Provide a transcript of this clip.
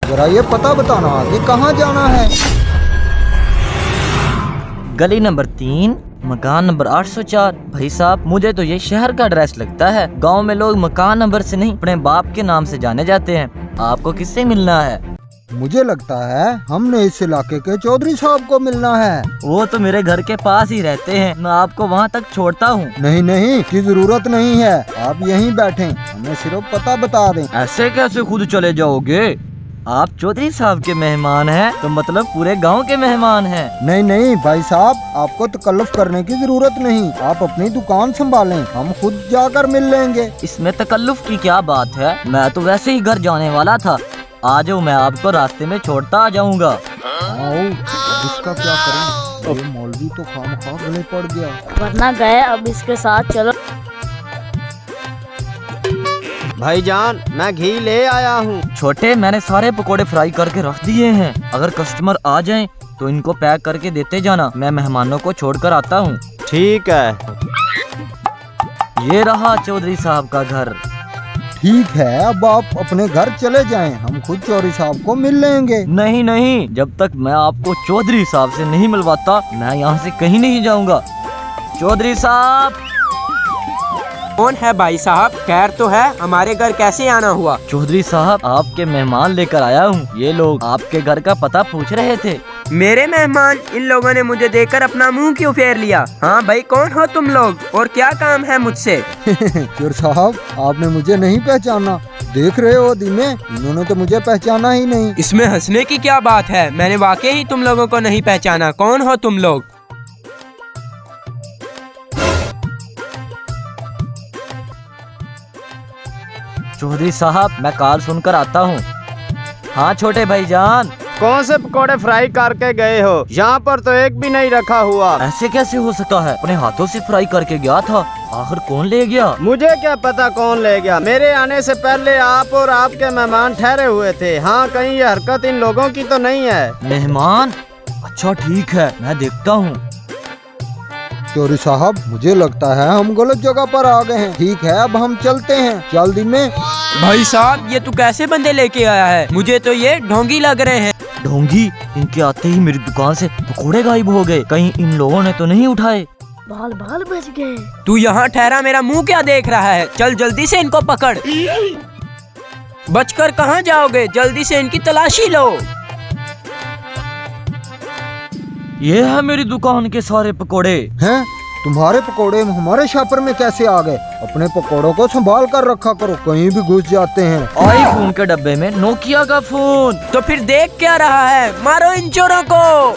जरा ये पता बताना आगे कहाँ जाना है। गली नंबर 3, मकान नंबर 804। भाई साहब, मुझे तो ये शहर का एड्रेस लगता है। गांव में लोग मकान नंबर से नहीं, अपने बाप के नाम से जाने जाते हैं। आपको किससे मिलना है? मुझे लगता है हमने इस इलाके के चौधरी साहब को मिलना है। वो तो मेरे घर के पास ही रहते हैं, मैं आपको वहाँ तक छोड़ता हूँ। नहीं नहीं, की जरूरत नहीं है, आप यहीं बैठें, हमें सिर्फ पता बता दें। ऐसे कैसे खुद चले जाओगे? आप चौधरी साहब के मेहमान हैं, तो मतलब पूरे गांव के मेहमान हैं। नहीं नहीं भाई साहब, आपको तकल्लुफ करने की जरूरत नहीं, आप अपनी दुकान संभालें, हम खुद जाकर मिल लेंगे। इसमें तकल्लुफ की क्या बात है? मैं तो वैसे ही घर जाने वाला था। आ जाओ, मैं आपको रास्ते में छोड़ता आ जाऊंगा। आओ, अब इसका क्या करें? ये मौलवी तो खामखा गले पड़ गया। वरना गए, अब इसके साथ चलो। भाईजान, मैं घी ले आया हूँ। छोटे, मैंने सारे पकोड़े फ्राई करके रख दिए हैं। अगर कस्टमर आ जाएं तो इनको पैक करके देते जाना। मैं मेहमानों को छोड़कर आता हूँ। ठीक है। ये रहा चौधरी साहब का घर। ठीक है, अब आप अपने घर चले जाएं, हम खुद चौधरी साहब को मिल लेंगे। नहीं नहीं, जब तक मैं आपको चौधरी साहब से नहीं मिलवाता, मैं यहाँ से कहीं नहीं जाऊँगा। चौधरी साहब। कौन है भाई साहब? खैर तो है, हमारे घर कैसे आना हुआ? चौधरी साहब, आपके मेहमान लेकर आया हूँ। ये लोग आपके घर का पता पूछ रहे थे। मेरे मेहमान? इन लोगों ने मुझे देखकर अपना मुंह क्यों फेर लिया? हाँ भाई, कौन हो तुम लोग और क्या काम है मुझसे? चौधरी साहब, आपने मुझे नहीं पहचाना? देख रहे हो दीने, इन्होंने तो मुझे पहचाना ही नहीं। इसमें हंसने की क्या बात है? मैंने वाकई ही तुम लोगों को नहीं पहचाना। कौन हो तुम लोग? चौधरी साहब, मैं कॉल सुनकर आता हूँ। हाँ छोटे भाईजान। कौन से पकोड़े फ्राई करके गए हो? यहाँ पर तो एक भी नहीं रखा हुआ। ऐसे कैसे हो सकता है? अपने हाथों से फ्राई करके गया था। आखिर कौन ले गया? मुझे क्या पता कौन ले गया। मेरे आने से पहले आप और आपके मेहमान ठहरे हुए थे। हाँ, कहीं ये हरकत इन लोगों की तो नहीं है। मेहमान? अच्छा ठीक है, मैं देखता हूँ। चौधरी साहब, मुझे लगता है हम गलत जगह पर आ गए हैं। ठीक है, अब हम चलते हैं। जल्दी में। भाई साहब, ये तू कैसे बंदे लेके आया है? मुझे तो ये ढोंगी लग रहे हैं। ढोंगी? इनके आते ही मेरी दुकान से पकोड़े गायब हो गए। कहीं इन लोगों ने तो नहीं उठाए? बाल बाल बच गए। तू यहाँ ठहरा, मेरा मुंह क्या देख रहा है? चल जल्दी से इनको पकड़। बचकर कहाँ जाओगे? जल्दी से इनकी तलाशी लो। ये है मेरी दुकान के सारे पकोड़े। हैं? तुम्हारे पकोड़े हमारे शापर में कैसे आ गए? अपने पकोड़ों को संभाल कर रखा करो, कहीं भी घुस जाते हैं। आईफोन के डब्बे में नोकिया का फोन। तो फिर देख क्या रहा है? मारो इन चोरों को।